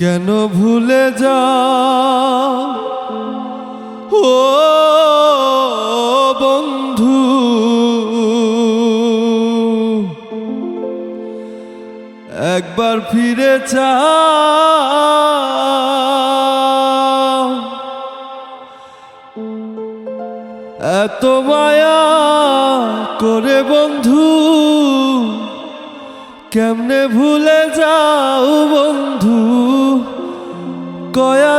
কেন ভুলে যাও ও বন্ধু, একবার ফিরে চাও। এত মায়া করে বন্ধু কেমনে ভুলে যাও বন্ধু, কয়া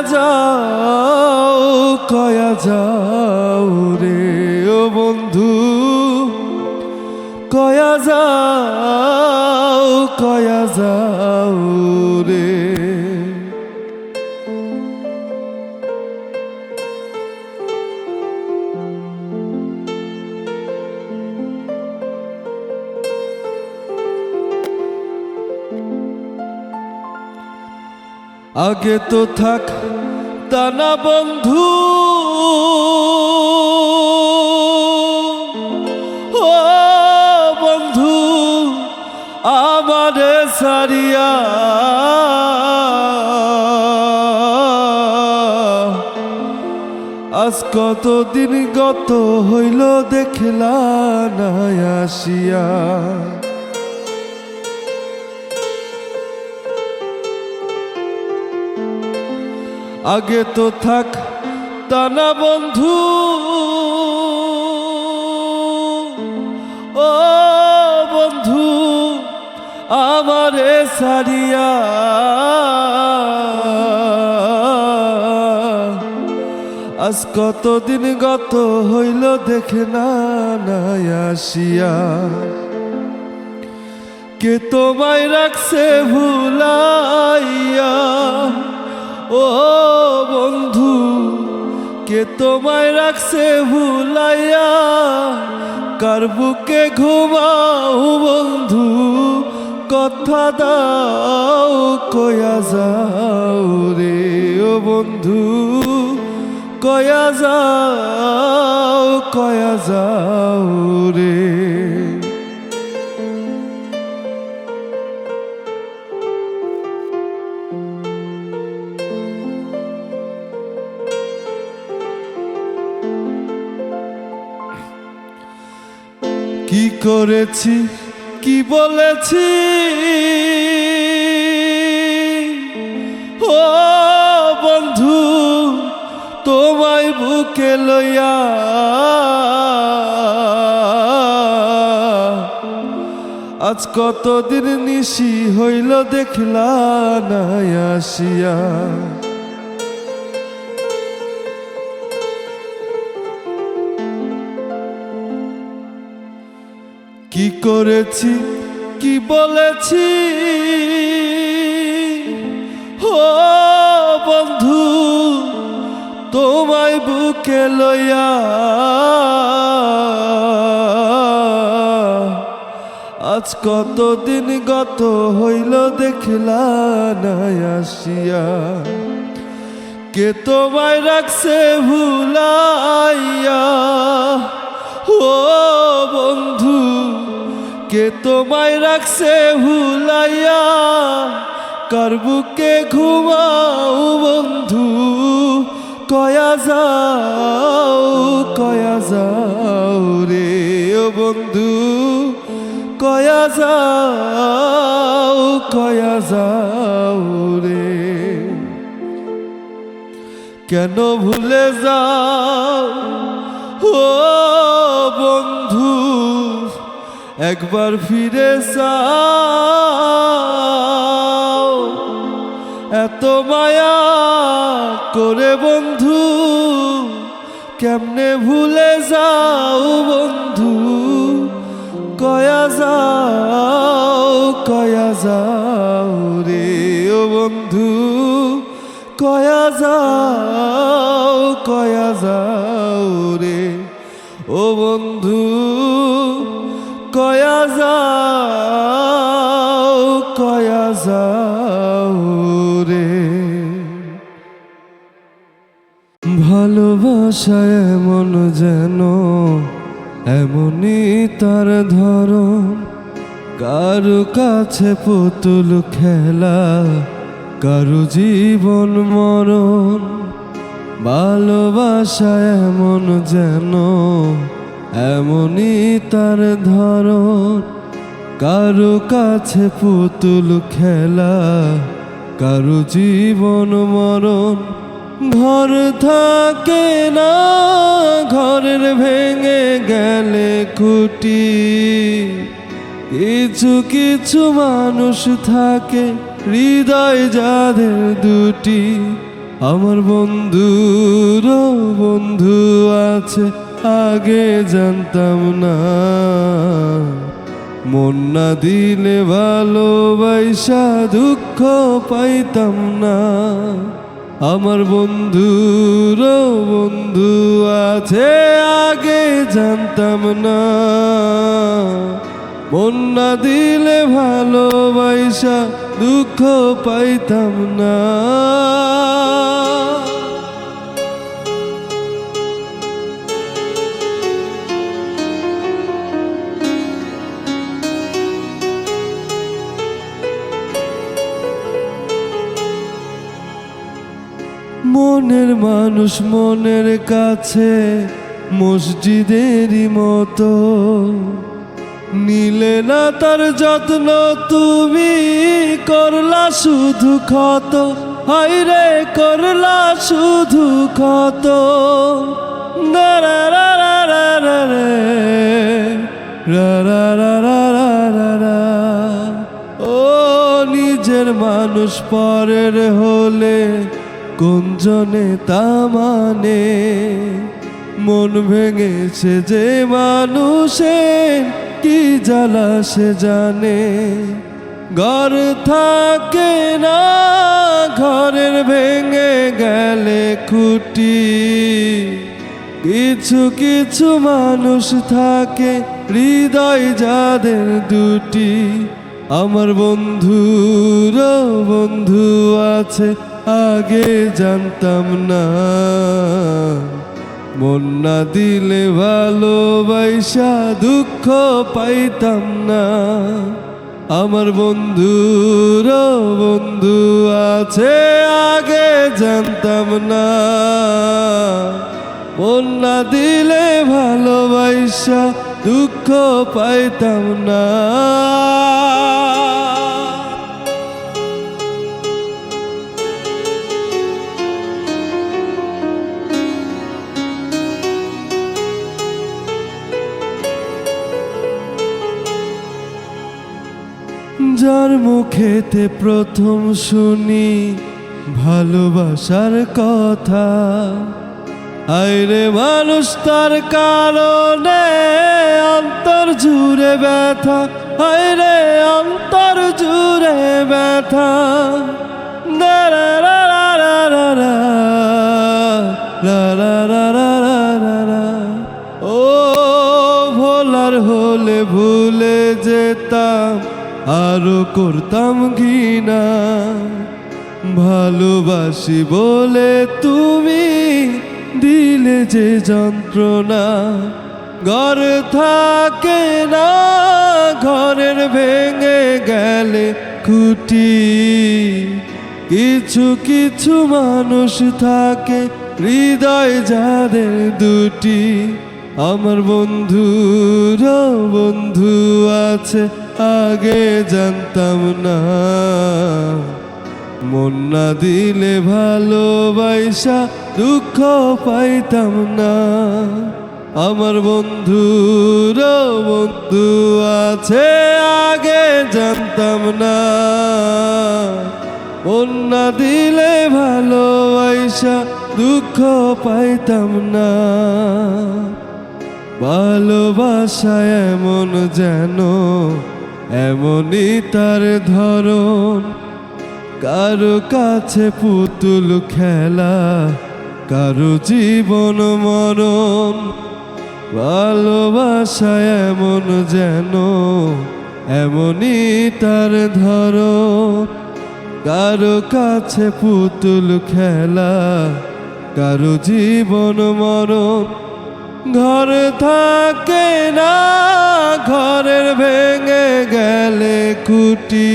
যাও রে ও বন্ধু, কয়া যাও রে। আগে তো থাক তা না বন্ধু, ও বন্ধু আমারে সারিয়া আজ কতদিন গত হইল দেখলা না আসিয়া। আগে তো থাক তা না বন্ধু, ও বন্ধু আমারে সারিয়া আজ কতদিন গত হইল দেখে না আসিয়া। কে তোমায় রাখছে ভুলাইয়া ও বন্ধু, কে তোমায় রাখছে ভুলাইয়া, কার বুকে ঘুমাও বন্ধু, কথা দাও কয়া যাও রে ও বন্ধু, কয়া যাও রে। কি করেছি কি বলেছি ও বন্ধু তোমায় বুকে লইয়া, আজ কতদিন নিশি হইল দেখলা না আসিয়া। কি করেছি কি বলেছি ও বন্ধু তোমায় বুকে লইয়া, আজ কতদিন গত হইল দেখলা না আসিয়া। কে তোমায় রাখছে ভুলাইয়া ও বন্ধু, কে তোমায় রাখছে ভুলাইয়া, কার বুকে ঘুমাও বন্ধু, কয়া যাও রে ও বন্ধু, কয়া যাও রে। কেন ভুলে যাও ও বন্ধু, একবার ফিরে যাও। এত মায়া করে বন্ধু কেমনে ভুলে যাও বন্ধু, কয়া যাও রে ও বন্ধু, কয়া যাও রে ও বন্ধু, কয়া যাও রে। ভালোবাসায় এমন যেন এমনই তার ধরন, কারো কাছে পুতুল খেলা কারো জীবন মরণ। ভালোবাসা এমন যেন এমনই তার ধরন, কারো কাছে পুতুল খেলা, কারো জীবন মরণ। ঘর থাকে না, ঘরের ভেঙে গেলে খুঁটি, কিছু কিছু মানুষ থাকে হৃদয় যাদের দুটি। আমার বন্ধুরও বন্ধু আছে, আগে জানতাম না। মন না দিলে ভালোবাসা দুঃখ পাইতাম না। আমার বন্ধুরও বন্ধু আছে, আগে জানতাম না। মন না দিলে ভালোবাসা দুঃখ পাইতাম না। মনের মানুষ মনের কাছে মসজিদেরই মতো, নিলে না তার যত্ন তুমি করলা শুধু ক্ষত। হায় রে করলা শুধু ক্ষত। ও নিজের মানুষ পরের হলে কোনজনে তা মানে। মন ভেঙেছে যে মানুষের কি জ্বালা সে জানে। ঘর থাকে না, ঘরের ভেঙে গেলে খুঁটি, কিছু কিছু মানুষ থাকে হৃদয় যাদের দুটি। আমার বন্ধুরও বন্ধু আছে, আগে জানতাম না। মন না দিলে ভালোবাসা দুঃখ পাইতাম না। আমার বন্ধুরও বন্ধু আছে, আগে জানতাম না। মন না দিলে ভালোবাসা দুঃখ পাইতাম না। যার মুখেতে প্রথম শুনি ভালোবাসার কথা, আইরে মানুষ তার কারণে অন্তর জুড়ে ব্যথা। আইরে অন্তর জুড়ে ব্যথা। ও ভোলার হলে ভুলে যেতাম, আরো করতাম ঘৃণা। ভালোবাসি বলে তুমি দিলে যে যন্ত্রণা। ঘর থাকে না, ঘরের ভেঙে গেলে খুঁটি, কিছু কিছু মানুষ থাকে হৃদয় যাদের দুটি। আমার বন্ধুরও বন্ধু আছে, আগে জানতাম না। মন না দিলে ভালোবাসা দুঃখ পাইতাম না। আমার বন্ধুরও বন্ধু আছে, আগে জানতাম না। মন না দিলে ভালোবাসা দুঃখ পাইতাম না। ভালোবাসা এমন যেন এমনই তার ধরন, কারো কাছে পুতুল খেলা, কারো জীবন মরণ। ভালোবাসা এমন যেন এমনই তার ধরন, কারো কাছে পুতুল খেলা, কারো জীবন মরণ। ঘর থাকে না, ঘরের ভেঙে গেলে খুঁটি,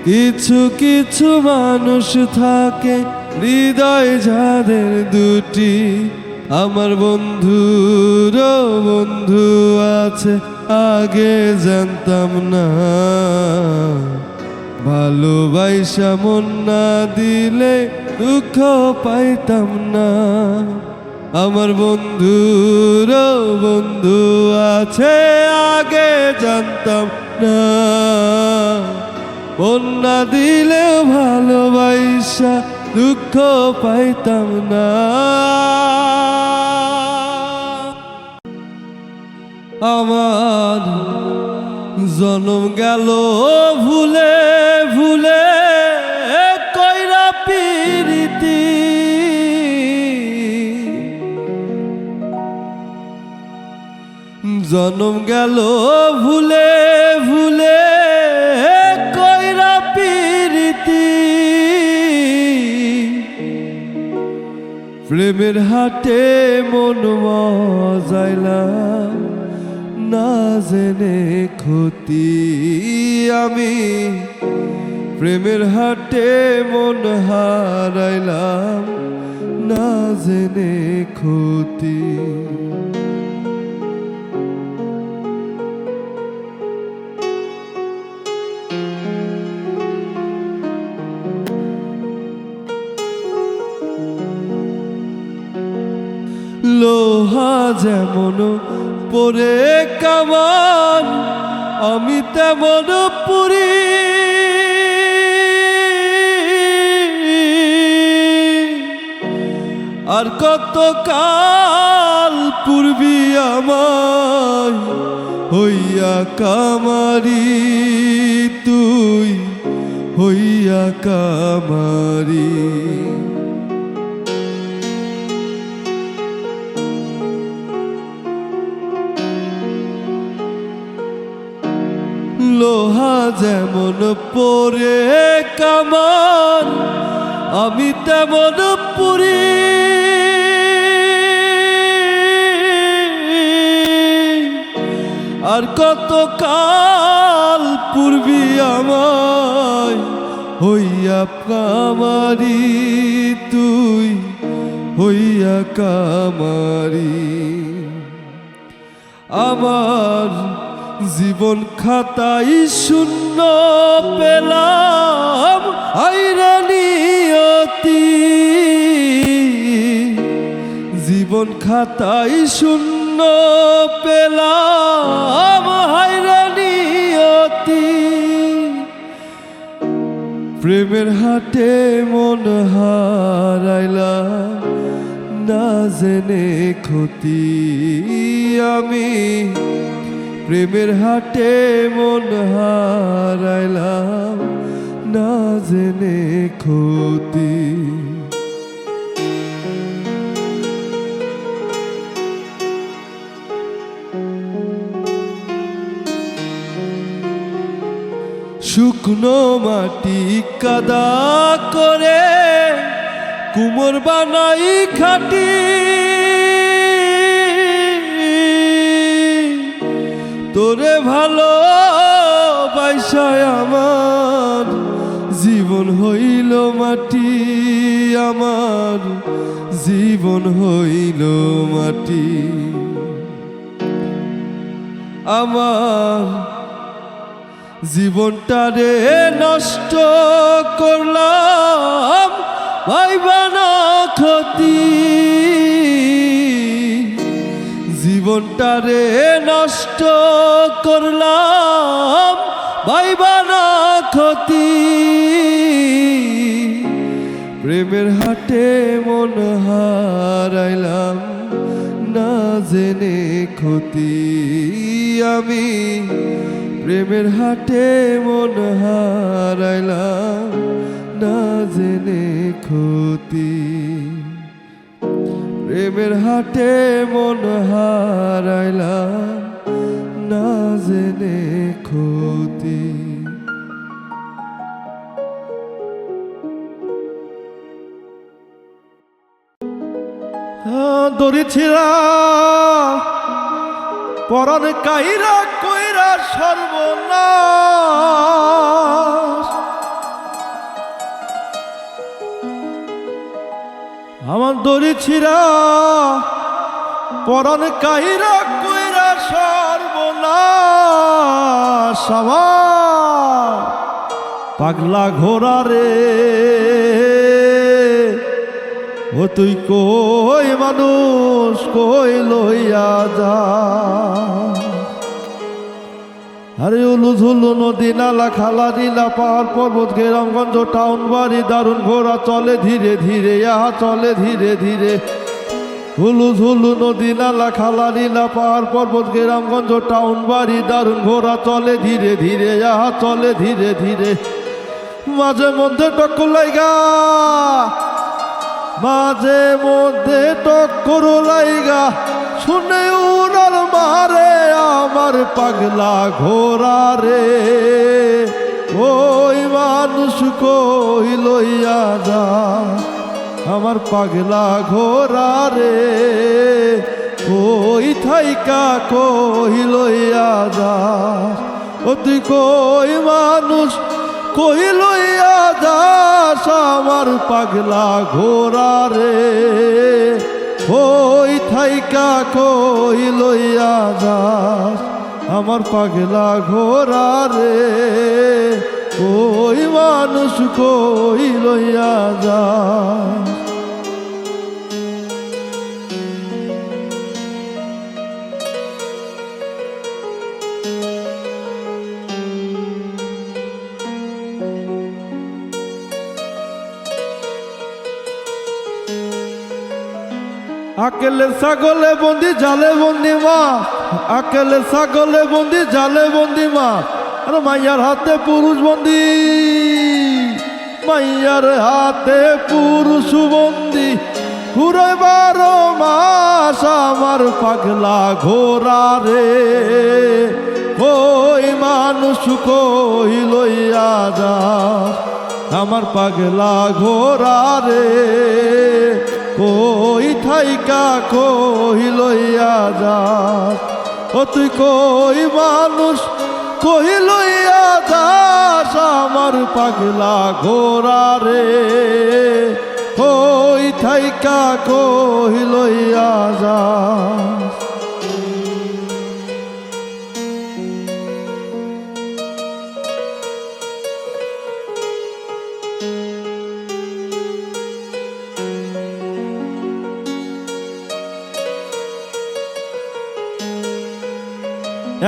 কিছু কিছু মানুষ থাকে হৃদয় যাদের দুটি, আমার বন্ধুরও বন্ধু আছে আগে জানতাম না। ভালোবাসা মন না দিলে দুঃখ পাইতাম না। আমার বন্ধুরও বন্ধু আছে আগে জানতাম না। মন না দিলেও ভালোবাসা দুঃখ পাইতাম না। আমার জনম গেল ভুলে ভুলে কইরা পিরিতি, জনম গেল ভুলে ভুলে কইরা পিরিতি। প্রেমের হাটে মন মজাইলাম না জেনে ক্ষতি আমি, প্রেমের হাটে মন হারাইলাম না জেনে ক্ষতি। লোহা যেমন পরে কামান আমি তেমন পুরি, আর কত কাল পূর্বী আমায় হইয়া কামারি, তুই হইয়া কামারি। লোহা যেমন পরে কামান আমি তেমন পুরি, আর কত কাল পূর্বী আমায় হইয়া কামারি, তুই হইয়া কামারি। আমার জীবন খাতাই শূন্য পেলাম আইরা নিয়তি, জীবন খাতাই শূন্য পেলাম আইরা নিয়তি। প্রেমের হাটে মন হারাইলাম না জেনে ক্ষতি আমি, প্রেমের হাটে মন হারাইলাম না জেনে ক্ষতি। শুকনো মাটি কাদা করে কুমোর বানাই খাটি, তোরে ভালো বাইসায় আমার জীবন হইল মাটি, আমার জীবন হইল মাটি। আমার জীবনটারে নষ্ট করলাম ভাইবা না ক্ষতি, জীবনটারে নষ্ট করলাম ভাইবা না ক্ষতি। প্রেমের হাটে মন হারাইলাম না জেনে ক্ষতি আমি, প্রেমের হাটে মন হারাইলাম না জেনে ক্ষতি। প্রেমের হাটে মন হারাইলাম না জেনে ক্ষতি। দড়ি ছিড়া পরাণ কাইরা কইরা সর্বনাশ, আমার দড়ি ছিড়া পরাণ কাহিরা কইরা সর্বনাশ আমার পাগলা ঘোড়া রে। ও তুই কই মানুষ কই লইয়া যা। আরে উলু ঝুলু নদী নালা খালা নীলা পাহাড় পর্বত গ্রামগঞ্জ টাউন বাড়ি দারুণ ঘোড়া চলে ধীরে ধীরে আহা চলে ধীরে ধীরে। হুলু ঝুলু নদী নালা খালা নীলা পাহাড় পর্বত গ্রামগঞ্জ টাউন বাড়ি দারুণ ঘোড়া চলে ধীরে ধীরে আহা চলে ধীরে ধীরে। মাঝে মধ্যে টক্কর লাইগা মাঝে মধ্যে টক্কর লাইগা শুনে উনার মারে আমার পাগলা ঘোড়া রে। ওই মানুষ কই লইয়া যা আমার পাগলা ঘোড়া রে। ওই থাইকা কই লইয়া যা। ও তুই কই মানুষ কই লইয়া যাস আমার পাগলা ঘোড়া রে। ওই থাইকা কই লইয়া যাস আমার পাগলা ঘোড়া রে। ওই মানুষ কই লইয়া যাস। আকেলে ছাগলে বন্দি জালে বন্দি মা আকেলে ছাগলে বন্দি জালে বন্দি মা। আর মাইয়ার হাতে পুরুষ বন্দি মাইয়ার হাতে পুরুষ বন্দি ঘুরে 12 মাস আমার পাগলা ঘোড়া রে। ওই মানুষ কই লইয়া যা আমার পাগলা ঘোড়া রে। কই থাইকা কই লইয়া যাস। ও তুই কই মানুষ কই লইয়া যাস আমার পাগলা ঘোড়া রে। কই থাইকা কই লইয়া যাস।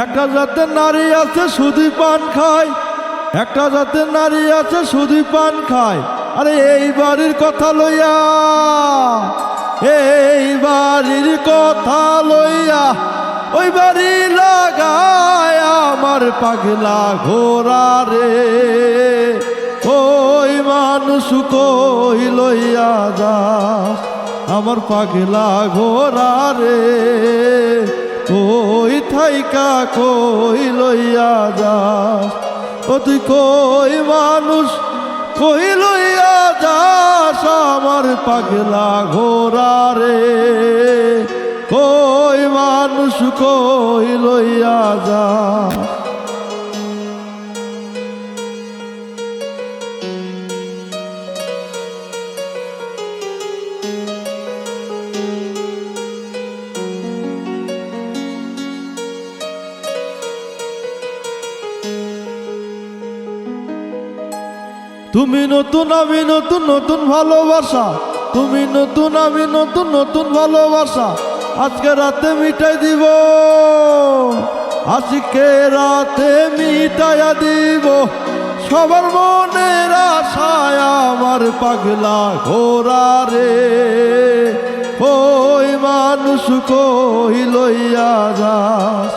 একটা জাতের নারী আছে শুধু পান খায় একটা জাতের নারী আছে শুধু পান খায়। আরে এই বাড়ির কথা লইয়া এই বাড়ির কথা লইয়া ওই বাড়ি লাগায় আমার পাগলা ঘোড়া রে। ওই মানুষ কই লইয়া যাস আমার পাগলা ঘোড়া রে। কই থাইকা কই লইয়া যাস। ও তুই কই মানুষ কই লইয়া যাস আমার পাগলা ঘোড়া রে। কই মানুষ কই লইয়া যাস। তুমি নতুন আমি নতুন নতুন ভালোবাসা তুমি নতুন আমি নতুন নতুন ভালোবাসা আজকে রাতে মিটাই দিব আজকে রাতে মিটাইয়া দিব সবার মনের আশায় আমার পাগলা ঘোড়া রে। ওই মানুষ কই লইয়া যাস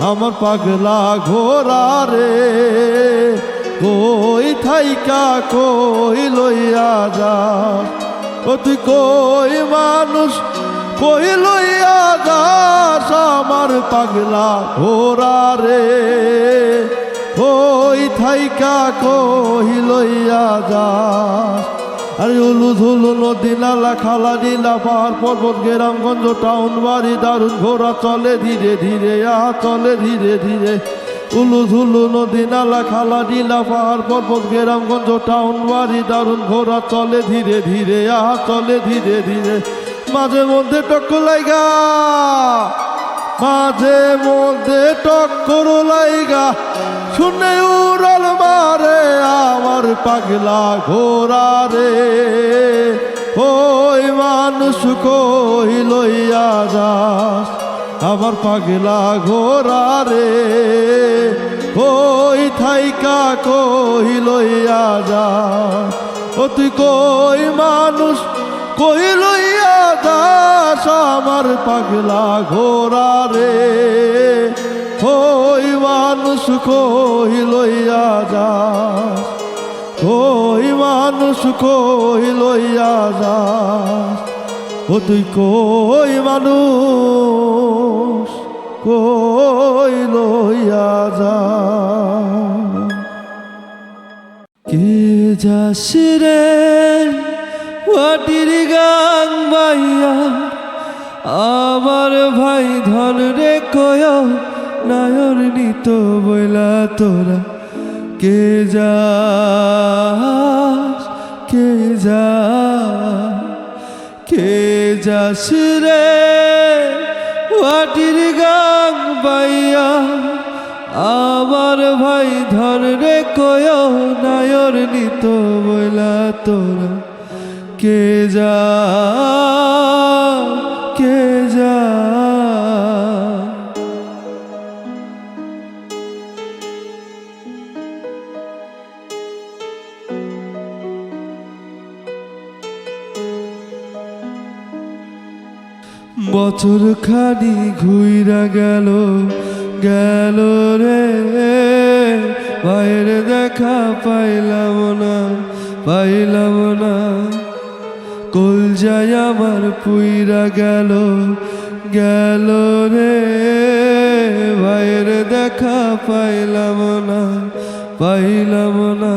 আমার পাগলা ঘোড়া রে। কই থাইকা কই লইয়া যাস। ও তুই কই মানুষ কই লইয়া যাস আমার পাগলা ঘোড়া রে। কই থাইকা কই লইয়া যাস। আরে উলু ঝুলু নদী নালা খালা নীলা পাহাড় পর্বত গ্রামগঞ্জ টাউন বাড়ি দারুণ ঘোড়া চলে ধীরে ধীরে চলে ধীরে ধীরে। উলুঝুলু নদী নালা খালা নীলা পাহাড় পর্বত গ্রামগঞ্জ টাউন বাড়ি দারুণ ঘোরা চলে ধীরে ধীরে আহা চলে ধীরে ধীরে মাঝে মধ্যে টক্কর লাইগা মাঝে মধ্যে টক্কর লাইগা শুনে উড়াল মারে আমার পাগলা ঘোরা রে ওই মানুষ কই লইয়া যাস আমার পাগলা ঘোরা রে ওই থাইকা কই লইয়া যাস ও তুই কই মানুষ কই লইয়া যাস আমার পাগলা ঘোরা রে ওই মানুষ কই লইয়া যাস ওই মানুষ কই লইয়া যাস ও তুই কই মানুষ কই লইয়া যাস কে যাস রে মাটির গান বাইয়া আমার ভাই ধন রে কয় নায়র নিত বইলা তোরা কে যাস কে যা কে যাস রে মাটির গান বাইয়া আমার ভাই ধন রে কয় নায়র নিত বইলা তোরা কে যা কে যা বছর খানি ঘুইরা গেল গেল রে বাইরে দেখা পাইলাম না পাইলাম না কলজায় আমার পুইরা গেল গেল রে বাইরে দেখা পাইলাম না পাইলাম না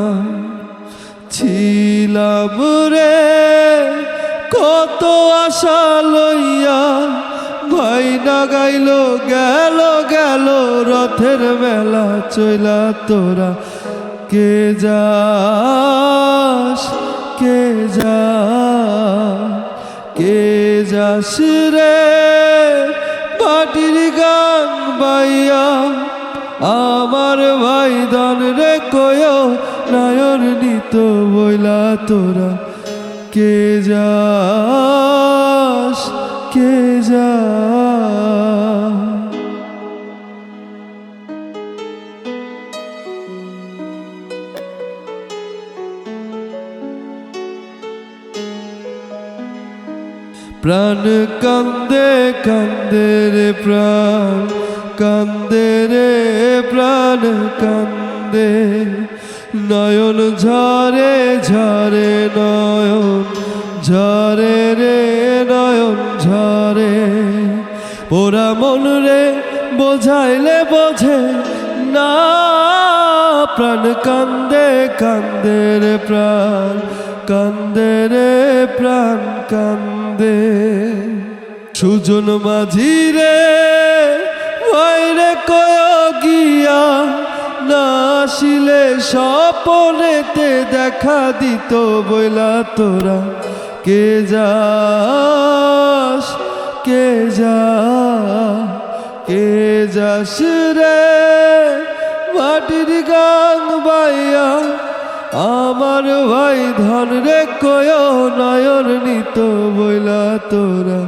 ছিলাম রে কত আশা লইয়া ভাই না গাইল গেল গেল রথের মেলা চইলা তোরা কে যাস কে যা কে যাস রে মাটির গান বাইয়া আমার ভাই ধন রে কয় নায়র নিত বইলা তোরা কে যাস কে যা প্রাণ কান্দে কান্দে রে প্রাণ কান্দে রে প্রাণ কান্দে নয়ন ঝরে ঝরে নয়ন ঝরে রে নয়ন ঝরে পোড়া মন রে বোঝাইলে বোঝে না প্রাণ কান্দে কান্দে রে প্রাণ কান্দে রে প্রাণ কান্দে সুজন মাঝি রে ভাইরে কয় গিয়া না আসিলে স্বপনেতে দেখা দিত বইলা তোরা কে যাস কে যা কে যাস রে মাটির গান বাইয়া আমার ভাই ধন রে কয় নয়ন নিত বইলা তোরা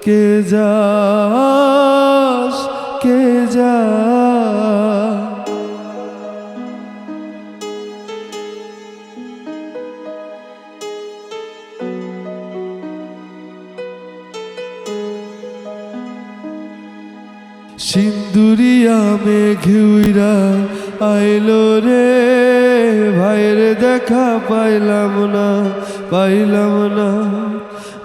কে যাস কে যা সিন্দুরিয়া মেঘুইরা আইলো রে ভাইরে দেখা পাইলাম না পাইলাম না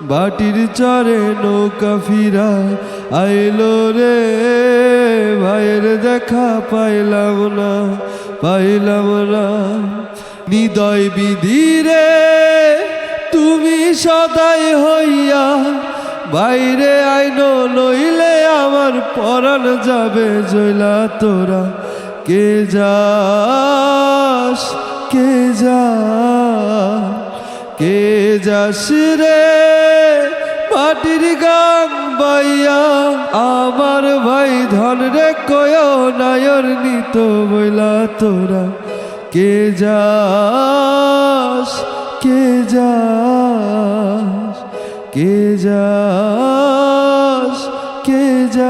বাটির চরে নৌকা ফিরা আইলো রে ভাইরে দেখা পাইলাম না পাইলাম না হৃদয় বিধিরে তুমি সদাই হইয়া বাইরে আইনো নইলে আমার পরাণ যাবে জইলা তোরা কে যাস কে যা কে যাস রে মাটির গান বাইয়া আমার ভাই ধন রে কয় নায়র নিত বইলা তোরা কে যাস কে যাস কে যাস কে যা